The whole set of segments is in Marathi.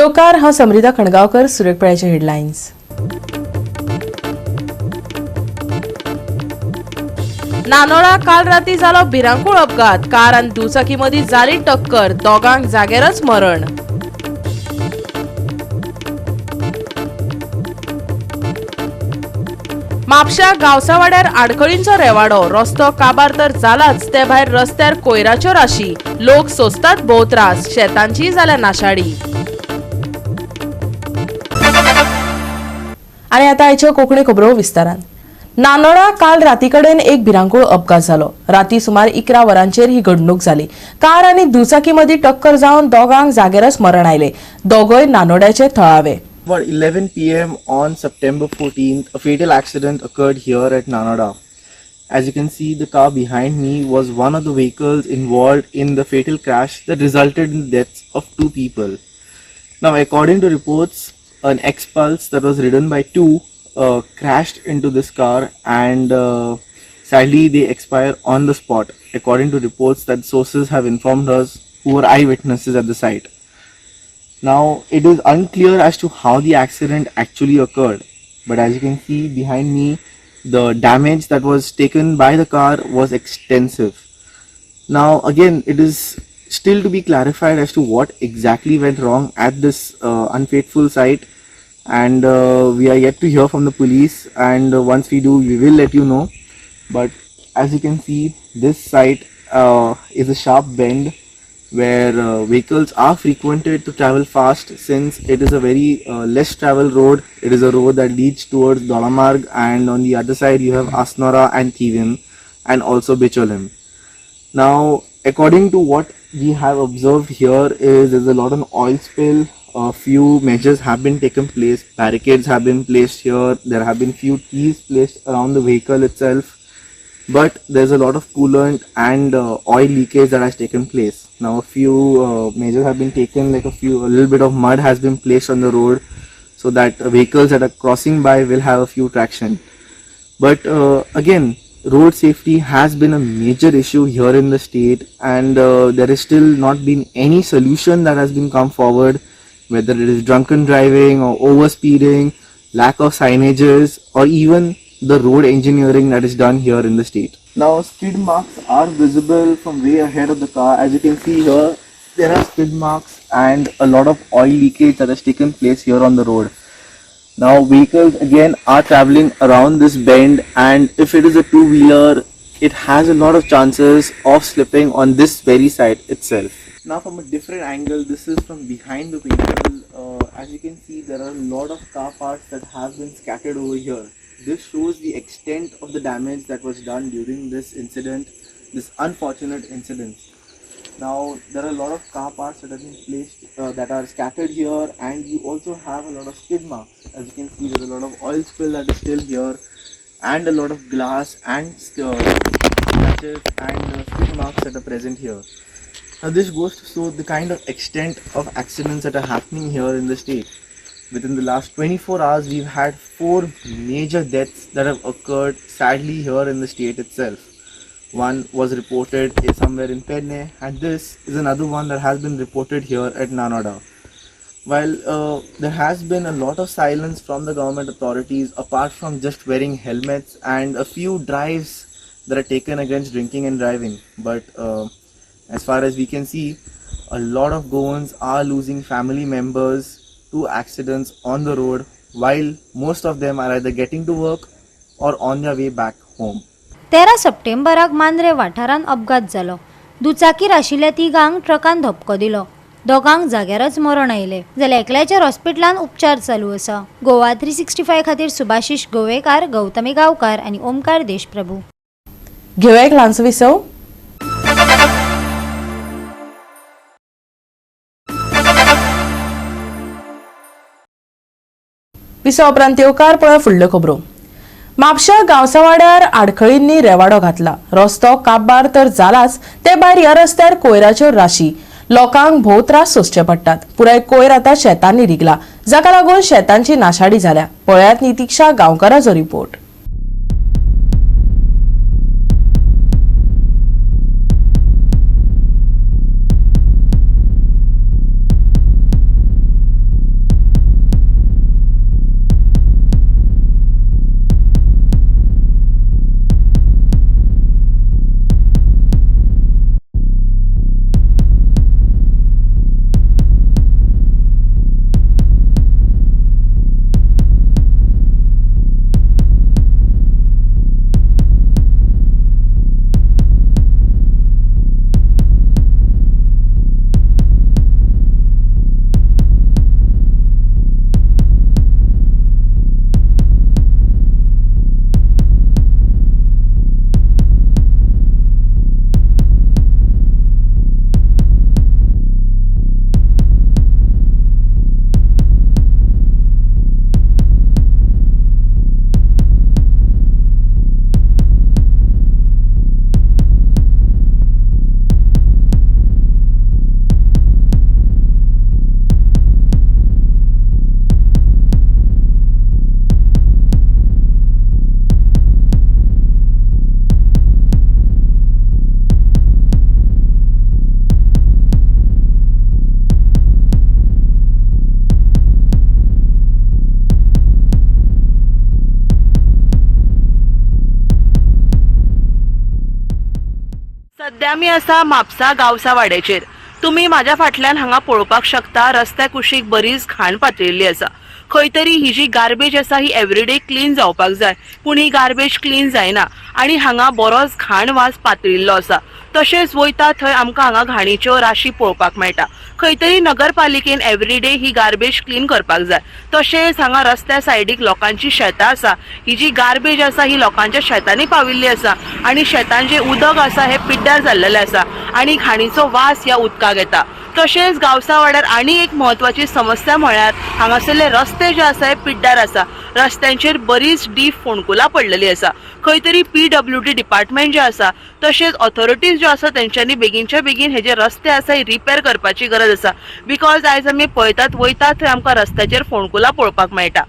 नमस्कार, हा समृद्धा खणगावकर. सुरेखपळ्याचे हेडलाईन्स. नानोळा काल राती जालो भिरांकूळ अपघात. कार आनी दुचाकी मदीं जाली टक्कर, दोगांक जाग्यारच मरण. म्हापशा गावसावाड्यार आडखळींचो रेवाडो. रस्तो काबार तर जालाच, ते भायर रस्त्यार कोयराच्यो राशी. लोक सोंसतात भोव त्रास, शेतांची जाल्या नाशाडी. आणि आता आयच्यो कोंकणी खबरो विस्तारान. नानोळा काल राती कडेन एक भिरांकूळ अपघात जालो. राती सुमार 11 वरांचेर ही घडणूक जाली. कार आनी दुचाकी मदीं टक्कर जावन दोगांक जाग्यारच मरण आयले. दोगोय नानोड्याचे थळावे. About 11 p.m. on September 14th, a fatal accident occurred here at Nanoda. As you can see, the car behind me was one of the vehicles involved in the fatal crash that resulted in the deaths of 2 people. Now, according to reports, an X-Pulse that was ridden by 2 crashed into this car and sadly they expire on the spot, according to reports that sources have informed us who were eyewitnesses at the site. Now, it is unclear as to how the accident actually occurred, but as you can see behind me, the damage that was taken by the car was extensive. Now, again, it is still to be clarified as to what exactly went wrong at this unfaithful site, and we are yet to hear from the police, and once we do, we will let you know. But as you can see, this site is a sharp bend where vehicles are frequented to travel fast, since it is a very less travel road. It is a road that leads towards Dolamarg, and on the other side you have Asnora and Thivim and also Bicholim. Now, according to what we have observed here is there's a lot of oil spill. A few measures have been taken place. Barricades have been placed here. There have been few trees placed around the vehicle itself. But there's a lot of coolant and oil leakage that has taken place. Now, a few measures have been taken, like a little bit of mud has been placed on the road so that vehicles that are crossing by will have a few traction. But again, road safety has been a major issue here in the state, and there is still not been any solution that has been come forward, whether it is drunken driving or over speeding, lack of signages, or even the road engineering that is done here in the state. Now, skid marks are visible from way ahead of the car. As you can see here, there are skid marks and a lot of oil leakage that has taken place here on the road. Now, vehicles again are traveling around this bend, and if it is a two-wheeler, it has a lot of chances of slipping on this very side itself. Now, from a different angle, this is from behind the vehicle. As you can see, there are a lot of car parts that have been scattered over here. This shows the extent of the damage that was done during this incident, this unfortunate incident. Now, there are a lot of car parts that have been placed, that are scattered here, and you also have a lot of skid marks. As you can see, there is a lot of oil spill that is still here, and a lot of glass and scratches and skid marks that are present here. Now, this goes to show the kind of extent of accidents that are happening here in the state. Within the last 24 hours, we've had 4 major deaths that have occurred sadly here in the state itself. One was reported somewhere in Penne, and this is another one that has been reported here at Nanoda. While there has been a lot of silence from the government authorities, apart from just wearing helmets and a few drives that are taken against drinking and driving, but as far as we can see, a lot of Goans are losing family members to accidents on the road, while most of them are either getting to work or on their way back home. 13 सप्टेंबराक Mandrem वाठारान अपघात जालो. दुचाकीर आशिल्ल्या तिगांक ट्रकान धपको दिलो. दोगांक जाग्यारच मरण आयले. जाल्यार एकल्याचेर हॉस्पिटलान उपचार चालू आसा. गोवा 365 खातीर सुभाशीश गोवेकार, गौतमी गांवकार आनी ओमकार देशप्रभू. घेऊया एक ल्हानसो विसव. विसव उपरांत येवकार पळय फुडल्यो खबरो. म्हापशा गावसावाड्यार आडखळींनी रेवाडो घातला. रस्तो काबार तर जालाच, ते भायर ह्या रस्त्यार कोयराच्यो राशी. लोकांक भोव त्रास सोंसचे पडटात. पुराय कोयर आतां शेतांनी रिगला, जाका लागून शेतांची नाशाडी जाल्या. पळयात नितिक्षा गांवकाराचो रिपोर्ट. सध्या मी आसा म्हापसा गावसा वाड्याचेर. तुम्ही माझ्या फाटल्यान हांगा पळोवपाक शकता रस्त्या कुशीक बरीच घाण पातळिल्ली आसा. खंय तरी ही जी गार्बेज आसा ही एवरीडे क्लीन जावपाक जाय, पूण ही गार्बेज क्लीन जायना आनी हांगा बरोच घाण वास पातळिल्लो आसा. तशेंच वयता थंय आमकां हांगा घाणीच्यो राशी पळोवपाक मेळटा. खंय तरी नगरपालिकेन एवरीडे ही गार्बेज क्लीन करपाक जाय. तशेंच हांगा रस्त्या सायडीक लोकांची शेतां आसा. ही जी गार्बेज आसा ही लोकांच्या शेतांनी पाविल्ली आसा आनी शेतान जे उदक आसा हे पिड्ड्यार जाल्लेले आसा आनी घाणीचो वास ह्या उदकाक येता. तशेंच गावसा वाड्यार आनी एक म्हत्वाची समस्या म्हळ्यार हांगासरले रस्ते जे आसा हे पिड्ड्यार आसा. रस्त्यांचेर बरीच डीप फोंडकुलां पडलेली आसा. खंय तरी PWD डिपार्टमेंट जे आसा तशेंच ऑथॉरिटीज ज्यो आसा तेंच्यांनी बेगीनच्या बेगीन हे जे रस्ते आसा हे रिपेर करपाची गरज आसा. बिकॉज आयज आमी पळयतात वयतात थंय आमकां रस्त्याचेर फोंडकुलां पळोवपाक मेळटा.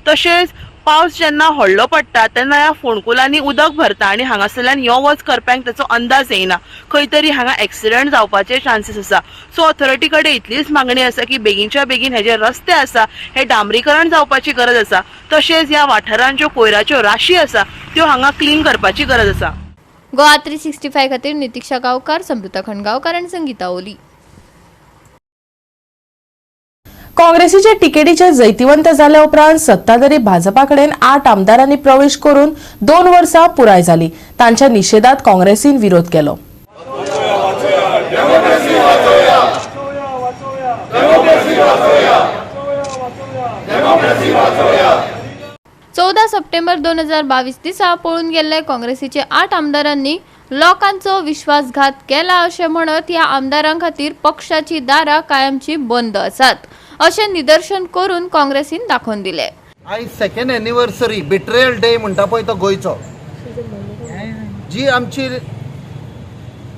तशेंच पावस जेन्ना व्हडलो पडटा तेन्ना ह्या फोंडकुलांनी उदक भरता आनी हांगासरल्यान यो वच करप्यांक ताचो अंदाज येयना. खंय तरी हांगा एक्सिडंट जावपाचे चान्सीस आसा. सो ऑथॉरिटी कडेन इतलीच मागणी आसा की बेगीनच्या बेगीन हे जे रस्ते आसा हे डांबरीकरण जावपाची गरज आसा. तशेंच ह्या वाठारांत ज्यो कोयराच्यो राशी आसा त्यो हांगा क्लीन करपाची गरज आसा. गोवा 365 खातीर नितीक्षा गांवकार, समृता खणगांवकार आनी संगीता ओली. काँग्रेसीचे तिकेटीचे जैतिवंत जाले उपरांत सत्ताधारी भाजपा कडेन 8 आमदारांनी प्रवेश करून 2 वर्सां पुराय जाली. तांच्या निषेधात काँग्रेसीन विरोध केलो. 14 सप्टेंबर 2022 दिसा पळून गेल्ले काँग्रेसीचे 8 आमदारांनी लोकांचो विश्वासघात केला अशें म्हणत ह्या आमदारां खातीर पक्षाची दारां कायमची बंद आसात अशें निदर्शन करून काँग्रेसीन दाखोवन दिले. आयज सेकंड एनिवर्सरी बिट्रेयल डे म्हणटा पळय तो गोंयचो. जी आमची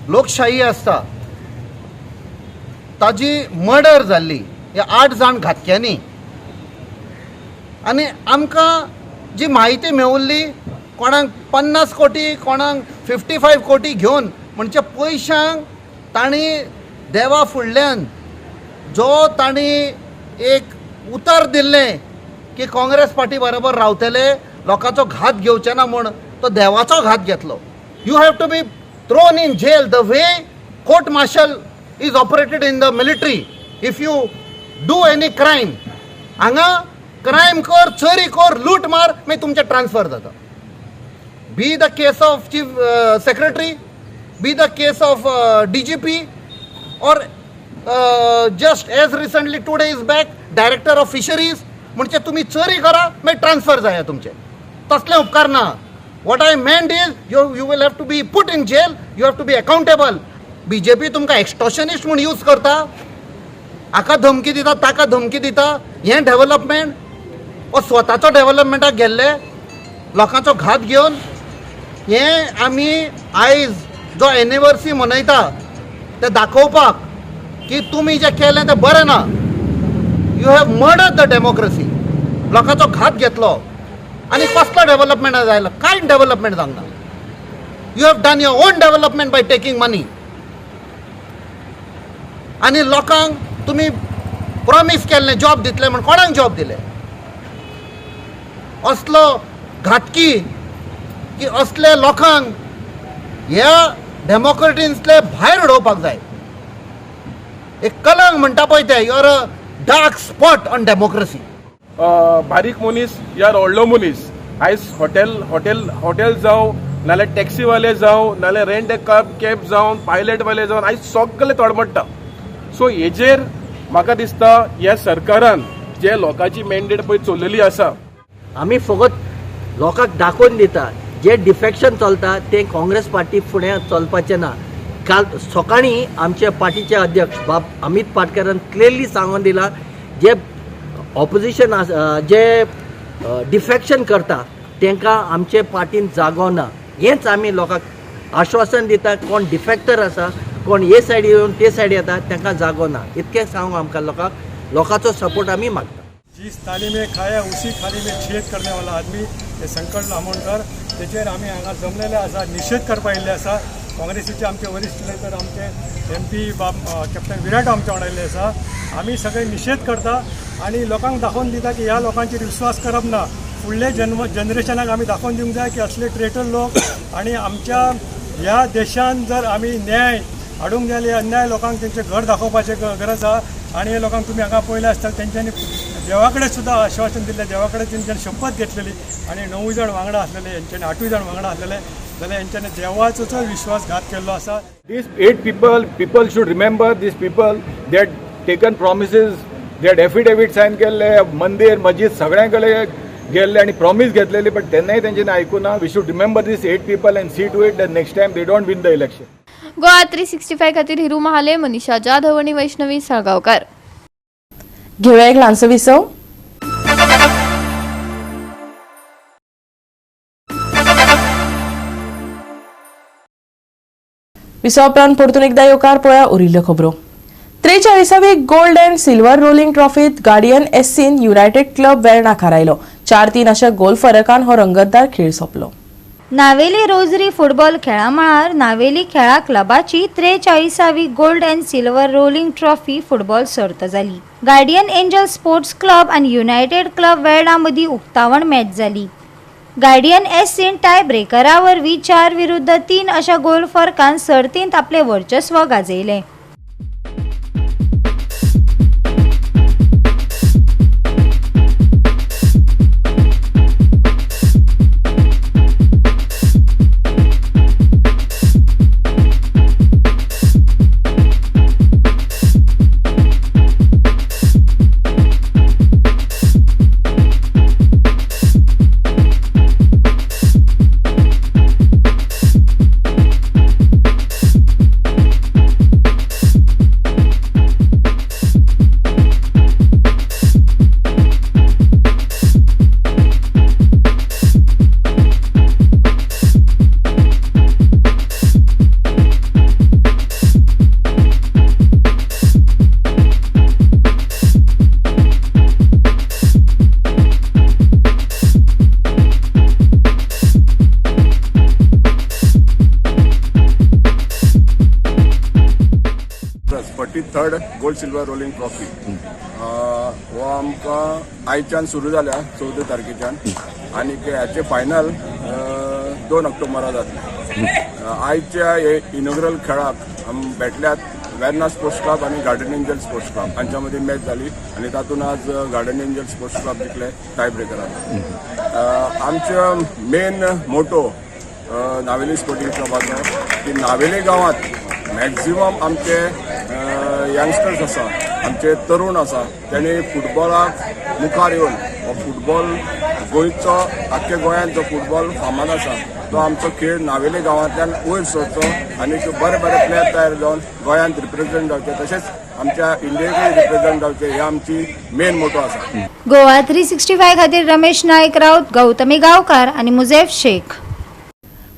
लोकशाही आसता ताजी मर्डर जाल्ली ह्या 8 जाण घातक्यांनी. आनी आमकां जी म्हायती मेवल्ली कोणाक 50 कोटी कोणाक 55 कोटी घेवन म्हणजे पयशांक तांणी देवा फुडल्यान जो तांणी एक उतर दिल्लें की काँग्रेस पार्टी बरोबर रावतले, लोकांचो घात घेवचे ना म्हूण तो देवाचो घात घेतलो. You have to be thrown in jail the way court martial is operated in the military. If you do any crime, हांगा क्रायम कर, चोरी कर, लूट मार, मागीर तुमचे ट्रान्सफर जाता. Be the case of chief secretary, be the case of DGP, or just as recently 2 days back director of fisheries. म्हणजे तुम्ही चोरी करा मागीर ट्रान्सफर जाय तुमचे. तसले उपकार ना. What I meant is you will have to be put in jail, you have to be accountable. BJP तुमकां एक्स्टॉशनिस्ट म्हूण यूज करता, हाका धमकी दिता ताका धमकी दिता. हें डेव्हलपमेंट वा स्वताचो डेव्हलपमेंटाक गेल्ले लोकांचो घात घेवन हें आमी आयज जो एनिवर्सरी मनयता ते दाखोवपाक की तुमी जें केलें तें बरें ना. You have murdered the democracy. लोकांचो घात घेतलो आनी कसलो डेव्हलपमेंट जायलो? कांय डेव्हलपमेंट जावंक ना. You have done your own development by taking money. आनी लोकांक तुमी प्रॉमिस केल्लें जॉब दितले म्हण कोणाक जॉब दिले? असलो घातकी की असले लोकांक ह्या डेमोक्रेसींतले भायर उडोवपाक जाय. एक कलंक म्हणटा पळय ते, your a dark spot on democracy. बारीक मनीस या व्हडलो मनीस आयज हॉटेल जावं नाल्यार टॅक्सीवाले जावं नाल्यार रेंट ए कॅब जावं पायलटवाले जावन आयज सगळे तडमडटा. सो हेजेर म्हाका दिसता ह्या सरकारान जे लोकांची मॅन्डेट पळय चल्लेली आसा, आमी फकत लोकांक दाखोवन दिता जे डिफेक्शन चलता ते काँग्रेस पार्टी फुडें चलपाचें ना. काल सकाळीं आमचे पार्टीचे अध्यक्ष बाब अमित पाटकरान क्लियरली सांगून दिला जे ऑपोजिशन जे डिफेक्शन करता तांकां आमचे पार्टीन जागो ना. हेंच आमी लोकांक आश्वासन दिता. कोण डिफेक्टर आसा, कोण हे सायडी येवन ते सायडी येता तांकां जागो ना. इतकें सांगून आमकां लोकांचो सपोर्ट आमी मागता. जिस थाली में खाया उसी थाली में छेद करने वाला आदमी हे संकट आमोणकर तेचेर आमी हांगा जमलेले आसा, निशेध करपा आयिल्ले आसा. काँग्रेसीचे आमचे वरिश्ठ नेते आमचे MP कॅप्टन विराट आमचे वांगडा आयिल्ले आसा. आमी सगळे निशेध करता आनी लोकांक दाखोवन दिता की ह्या लोकांचेर विश्वास करप ना. फुडले जनरेशनाक आमी दाखोवन दिवंक जाय की असले ट्रेटर लोक आनी आमच्या ह्या देशान जर आमी न्याय हाडूंक जाय जाल्यार अन्याय लोकांक तेंचे घर दाखोवपाचें गरज आसा आनी हे लोकांक तुमी हांगा पळयलें आसता तेंच्यांनी देवा कडेन सुद्दां आश्वासन दिल्लें देवा कडेन तेंच्यांनी शपथ घेतलेली आनी 9 जाण वांगडा आसलेले हेंच्यांनी 8 जाण वांगडा आसलेले जाल्यार हेंच्यांनी देवाचो विश्वासघात केल्लो आसा. These 8 people should remember these people. They had taken promises, they had affidavit sign केले, मंदिर मस्जिद सगळ्यांकडे गेल्ले आणि प्रॉमिस घेतलेली बट तेन्नाय तेंच्यांनी आयकुना. We should remember these 8 people and see to it that next time they don't win the election. Goa 365 खातीर हिरू महाले, मनीषा जाधव आणि वैष्णवी साळगावकर. घेऊया एक ल्हानसो विसव. विसव उपरांत परतून एकदा येवकार पळोवया उरिल्ल्यो खबरो. 43वी गोल्ड अँड सिल्वर रोलिंग ट्रॉफीत गार्डियन एससीन युनायटेड क्लब वेर्णाक हारयलो. 4-3 अशा गोल फरकान हो रंगतदार खेळ सोंपलो. नावेली रोजरी फुटबॉल खेळा मळार नावेली खेळा क्लबाची 43वी gold and silver rolling trophy football सर्त जाली. गार्डियन एंजल स्पोर्ट्स क्लब आनी युनायटेड क्लब वेर्णा मदीं उक्तावण मॅच जाली. गार्डियन एससीन टाय ब्रेकरा वरवीं 4-3 अशा गोल फरकान सर्तींत आपले वर्चस्व गाजयलें. Third gold silver rolling trophy हो आमकां आयच्यान सुरू जाल्या 14 तारखेच्यान आनी हाचे फायनल 2 ऑक्टोबरा जातले. आयच्या इनॉग्रल खेळाक आमी भेटल्यात वेर्ना स्पोर्ट्स क्लब आनी गार्डन एंजल स्पोर्ट्स क्लब हांच्या मदीं मॅच जाली आनी तातूंत आज गार्डन एंजल स्पोर्ट्स क्लब जिखले टाय ब्रेकरान. आमचो मेन मोटो नावेली स्पोर्टिंग क्लबाचो की नावेली गांवांत मॅक्झिमम आमचे यंगस्टर्स आसा, आमचे तरुण आसा, त्यांनी फुटबॉलाक मुखार येवन हो फुटबॉल गोंयचो आख्ख्या गोंयांत जो फुटबॉल फामाद आसा तो आमचो खेळ नावेली गांवांतल्यान वयर सरचो आनी बरे बरे प्लेयर तयार जावन गोंयांत रिप्रेझेंट जावचे तशेंच आमच्या इंडियेकूय रिप्रेझेंट जावचे ही आमची मेन मोटो आसा. गोवा 365 खातीर रमेश नायक राऊत, गौतमी गांवकार आनी मुजेफ शेख.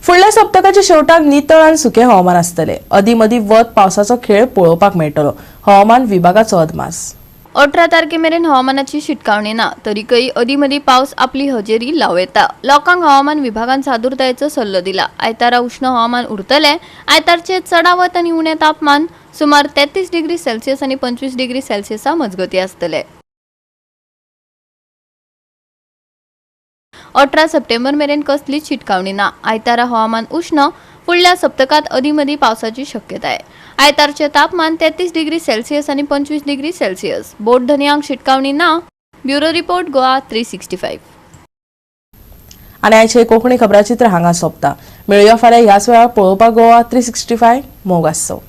फुडल्या सप्तकाच्या शेवटाक नितळ आनी सुके हवामान आसतले. अदीमदी वत पावसाचो खेळ पळोवपाक मेळटलो. हवामान विभागाचो अदमास. 18 तारखेमेरेन हवामानाची शिटकावणी ना, तरीकय अदीमदी पावस आपली हजेरी लाव येता. लोकांक हवामान विभागान सादूरतायेचो सल्लो दिला. आयतारा उष्ण हवामान उरतले. आयतारचे चडावत आनी उणे तापमान सुमार 33 डिग्री सेल्सियस आनी 25 डिग्री सेल्सियसा मजगती आसतले. 18 सप्टेंबर मेरेन कसलीच शिटकावणी ना. आयतारा हवामान उष्ण. फुडल्या सप्तकात अदीमदी पावसाची शक्यताय. आयतारचे तापमान 33 डिग्री सेल्सियस आनी 25 डिग्री सेल्सियस. बोट धन्यांक शिटकावणी ना. Bureau report Goa 365. आनी आयचे कोंकणी खबराचित्र हांगा सोंपता. मेळुया फाल्यां ह्याच वेळार पळोवपाक गोवा 365 मोग आसचो.